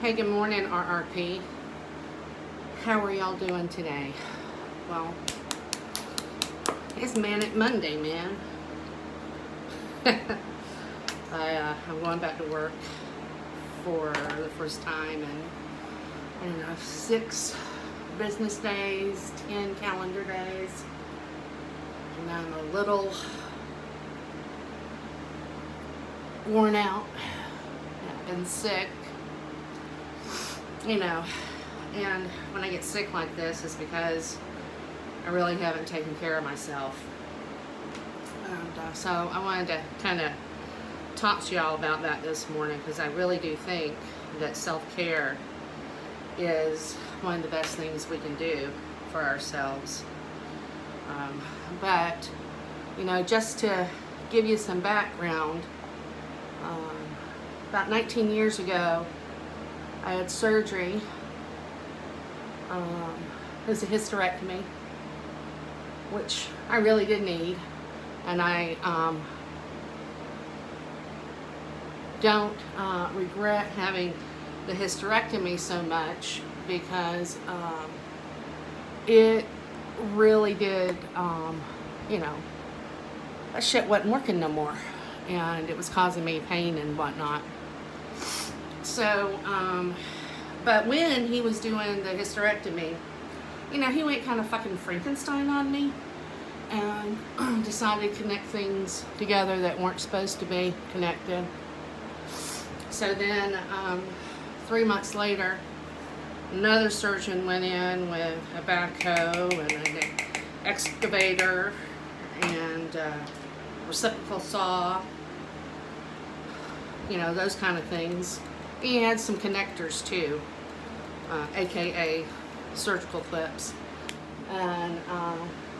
Hey, good morning, RRP. How are y'all doing today? Well, it's Manic Monday, man. I'm going back to work for the first time in, I don't know, 6 business days, 10 calendar days. And I'm a little worn out. I've been sick. You know, and when I get sick like this, it's because I really haven't taken care of myself. And so I wanted to kind of talk to y'all about that this morning, because I really do think that self-care is one of the best things we can do for ourselves. But, you know, just to give you some background, about 19 years ago, I had surgery. It was a hysterectomy, which I really did need, and I don't regret having the hysterectomy so much, because it really did, you know, that shit wasn't working no more, and it was causing me pain and whatnot. So, but when he was doing the hysterectomy, you know, he went kind of fucking Frankenstein on me and decided to connect things together that weren't supposed to be connected. So then, 3 months later, another surgeon went in with a backhoe and an excavator and reciprocal saw, you know, those kind of things. He had some connectors too, aka surgical clips, and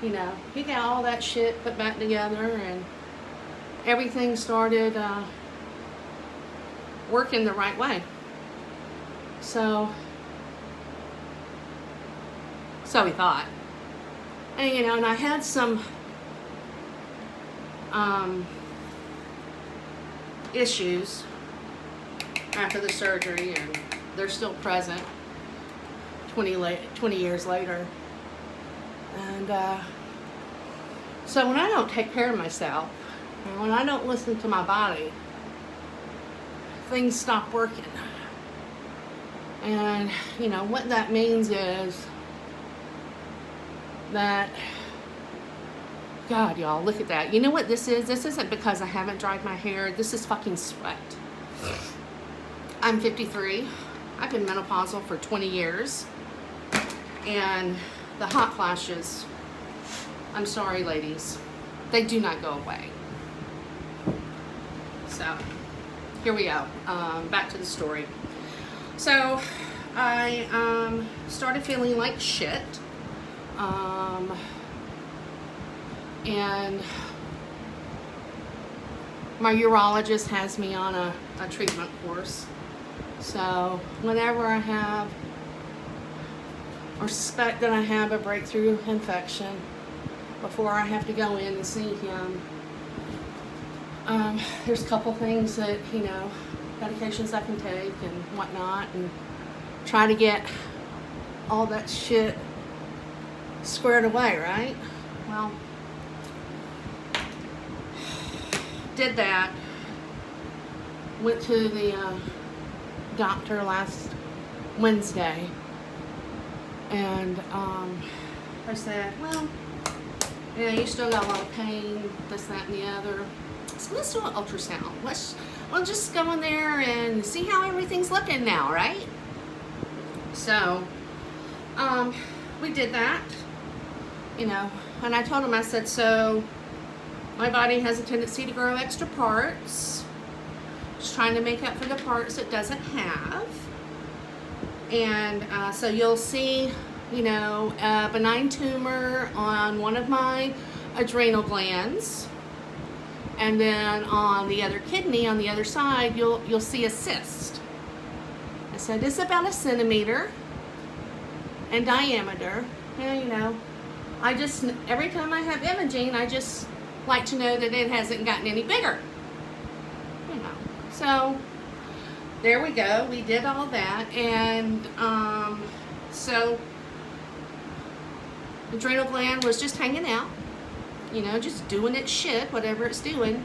you know, he got all that shit put back together, and everything started working the right way. So we thought, and you know, and I had some issues after the surgery, and they're still present 20 years later. And so when I don't take care of myself, and when I don't listen to my body, things stop working. And you know what that means is that, God, y'all, look at that. You know what this is? This isn't because I haven't dried my hair. This is fucking sweat. I'm 53. I've been menopausal for 20 years. And the hot flashes, I'm sorry, ladies, they do not go away. So, here we go. Back to the story. So, I started feeling like shit. And my urologist has me on a treatment course. So whenever I have or suspect that I have a breakthrough infection, before I have to go in and see him, there's a couple things that, you know, medications I can take and whatnot, and try to get all that shit squared away, right? Well, did that. Went to the doctor last Wednesday, and I said, well, yeah, you still got a lot of pain, this, that, and the other. So let's do an ultrasound. We'll just go in there and see how everything's looking now, right? So, we did that, you know, and I told him, I said, so my body has a tendency to grow extra parts. Just trying to make up for the parts it doesn't have. And so you'll see, you know, a benign tumor on one of my adrenal glands. And then on the other kidney, on the other side, you'll see a cyst. I said, it's about 1 centimeter in diameter. And, you know, I just, every time I have imaging, I just like to know that it hasn't gotten any bigger. You know, so there we go. We did all that, and so the adrenal gland was just hanging out, you know, just doing its shit, whatever it's doing,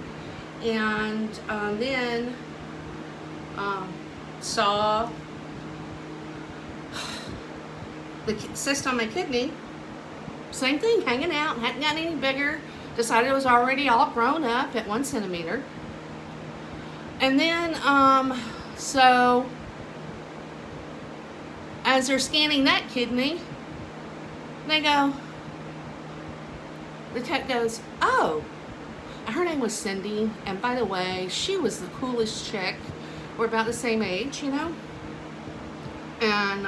and then saw the cyst on my kidney. Same thing, hanging out, hadn't gotten any bigger. Decided it was already all grown up at 1 centimeter. And then, so as they're scanning that kidney, they go, the tech goes, oh, her name was Cindy, and by the way, she was the coolest chick. We're about the same age, you know? And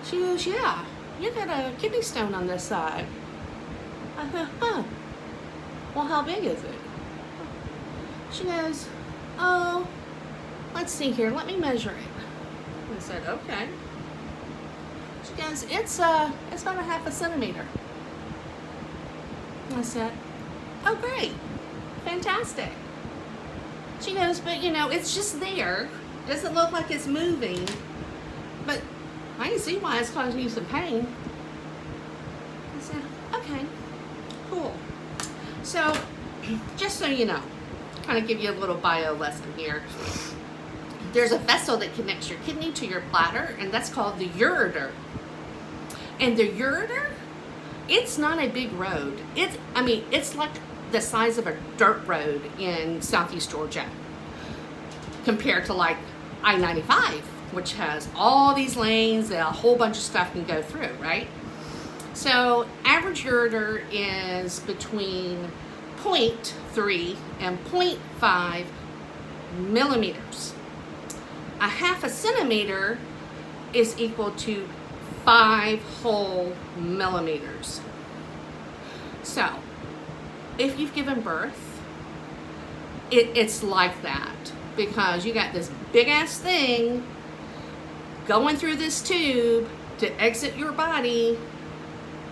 she goes, yeah, you got a kidney stone on this side. I thought, huh, well, how big is it? She goes, oh, let's see here, let me measure it. I said, okay. She goes, it's about a 1/2 centimeter. I said, oh, great, fantastic. She goes, but you know, it's just there. Doesn't look like it's moving, but I can see why it's causing you some pain. I said, okay, cool. So, just so you know, kind of give you a little bio lesson here. There's a vessel that connects your kidney to your bladder, and that's called the ureter. And the ureter, it's not a big road. It's like the size of a dirt road in Southeast Georgia compared to like I-95, which has all these lanes and a whole bunch of stuff can go through, right? So average ureter is between 0.3 and 0.5 millimeters. A 1/2 centimeter is equal to 5 whole millimeters. So if you've given birth, it's like that, because you got this big ass thing going through this tube to exit your body,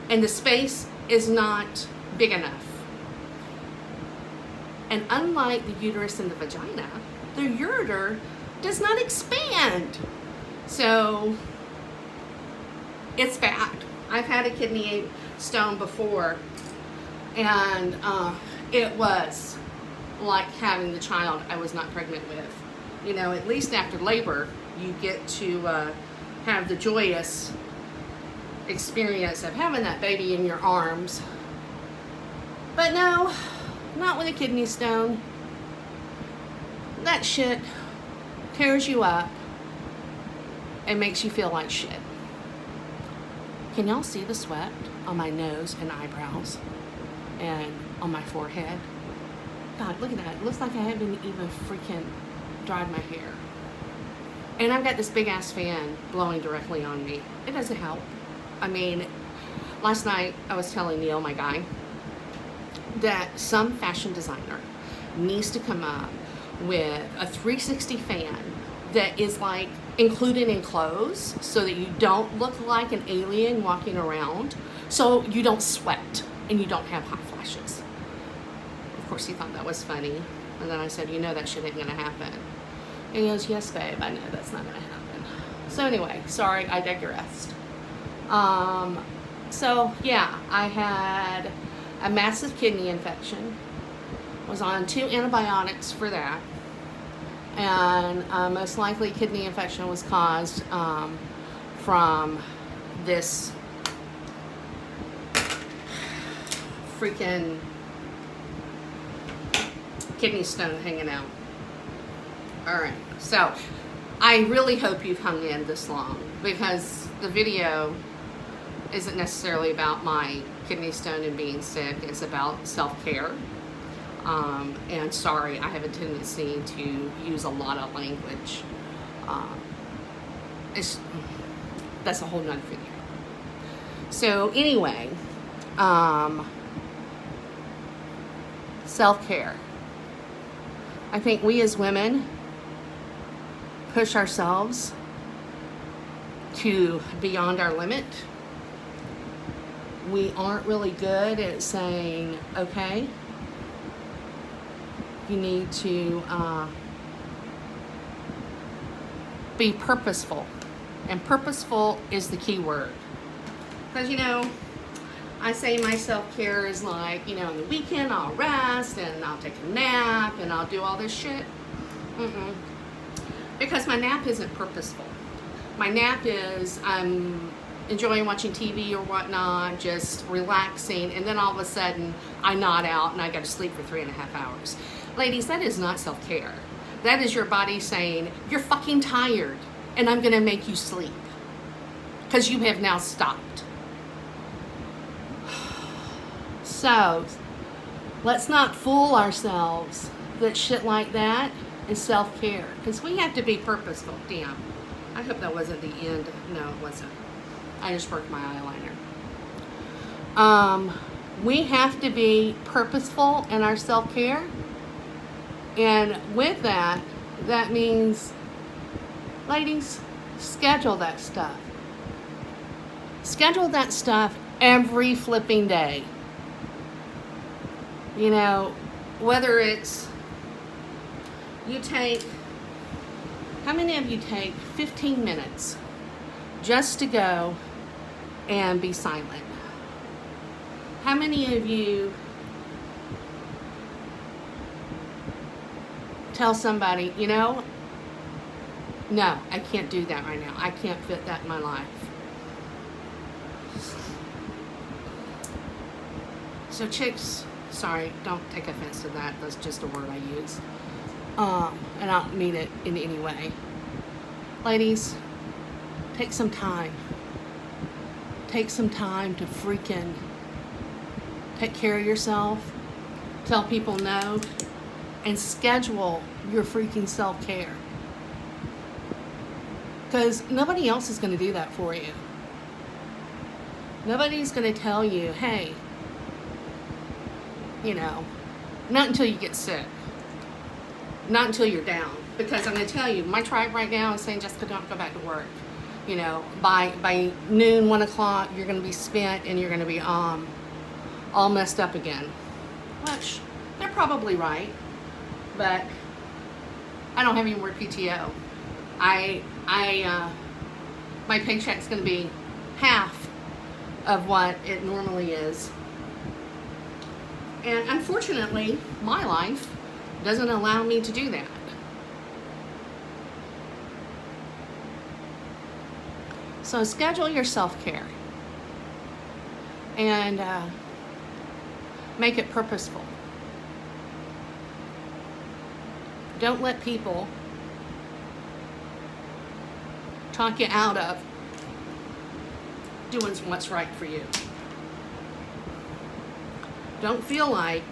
and the space is not big enough. And unlike the uterus and the vagina, the ureter does not expand. So it's bad. I've had a kidney stone before, and it was like having the child I was not pregnant with. You know, at least after labor, you get to have the joyous experience of having that baby in your arms. But no, not with a kidney stone. That shit tears you up and makes you feel like shit. Can y'all see the sweat on my nose and eyebrows and on my forehead? God, look at that. It looks like I haven't even freaking dried my hair. And I've got this big ass fan blowing directly on me. It doesn't help. I mean, last night I was telling Neil, my guy, that some fashion designer needs to come up with a 360 fan that is like included in clothes so that you don't look like an alien walking around, so you don't sweat and you don't have hot flashes. Of course, he thought that was funny. And then I said, you know that shit ain't gonna happen. And he goes, yes, babe, I know that's not gonna happen. So anyway, sorry, I digressed. So yeah, I had a massive kidney infection. Was on 2 antibiotics for that. And most likely kidney infection was caused from this freaking kidney stone hanging out. All right, so I really hope you've hung in this long, because the video isn't necessarily about my kidney stone and being sick. It's about self-care. And sorry, I have a tendency to use a lot of language. That's a whole nother video. So anyway, self-care. I think we as women push ourselves to beyond our limit. We aren't really good at saying, okay, you need to be purposeful. And purposeful is the key word. Because, you know, I say my self-care is like, you know, on the weekend I'll rest and I'll take a nap and I'll do all this shit. Because my nap isn't purposeful. My nap is I'm enjoying watching TV or whatnot, just relaxing, and then all of a sudden I nod out and I go to sleep for 3.5 hours. Ladies, that is not self-care. That is your body saying, you're fucking tired and I'm gonna make you sleep. Because you have now stopped. So, let's not fool ourselves that shit like that is self-care. Because we have to be purposeful. Damn. I hope that wasn't the end. No, it wasn't. I just worked my eyeliner. We have to be purposeful in our self-care. And with that, that means, ladies, schedule that stuff. Schedule that stuff every flipping day. You know, whether it's you take, how many of you take 15 minutes just to go and be silent? How many of you tell somebody, you know, no, I can't do that right now. I can't fit that in my life. So chicks, sorry, don't take offense to that. That's just a word I use. And I don't mean it in any way. Ladies, take some time. Take some time to freaking take care of yourself. Tell people no. And schedule your freaking self-care. Because nobody else is going to do that for you. Nobody's going to tell you, hey, you know, not until you get sick. Not until you're down. Because I'm going to tell you, my tribe right now is saying, Jessica, don't go back to work. You know, by noon, 1 o'clock, you're going to be spent and you're going to be all messed up again. Which, they're probably right. But I don't have any more PTO. My paycheck's going to be half of what it normally is. And unfortunately, my life doesn't allow me to do that. So schedule your self-care and make it purposeful. Don't let people talk you out of doing what's right for you. Don't feel like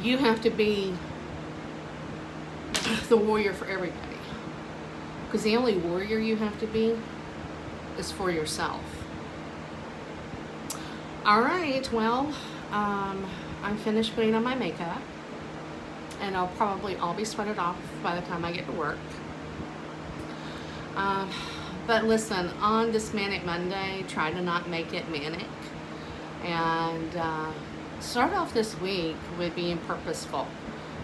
you have to be the warrior for everybody. Because the only warrior you have to be is for yourself. Alright, well, I'm finished putting on my makeup. And I'll probably all be sweated off by the time I get to work. But listen, on this Manic Monday, try to not make it manic. And start off this week with being purposeful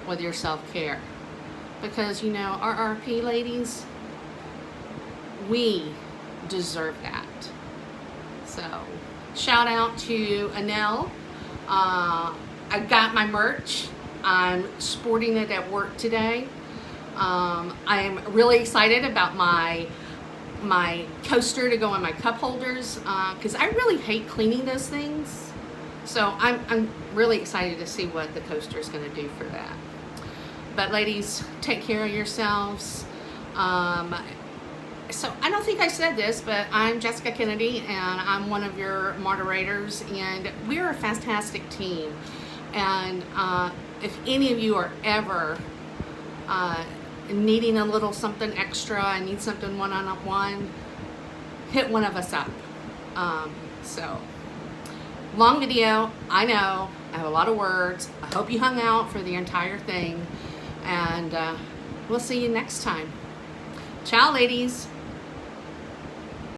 with your self-care. Because, you know, RRP ladies, we deserve that. So, shout out to Anel. I got my merch. I'm sporting it at work today. I'm really excited about my coaster to go on my cup holders because I really hate cleaning those things. So I'm really excited to see what the coaster is going to do for that. But ladies, take care of yourselves. So I don't think I said this, but I'm Jessica Kennedy and I'm one of your moderators, and we're a fantastic team. And if any of you are ever needing a little something extra and need something one-on-one, hit one of us up. So, long video, I know, I have a lot of words. I hope you hung out for the entire thing, and we'll see you next time. Ciao, ladies.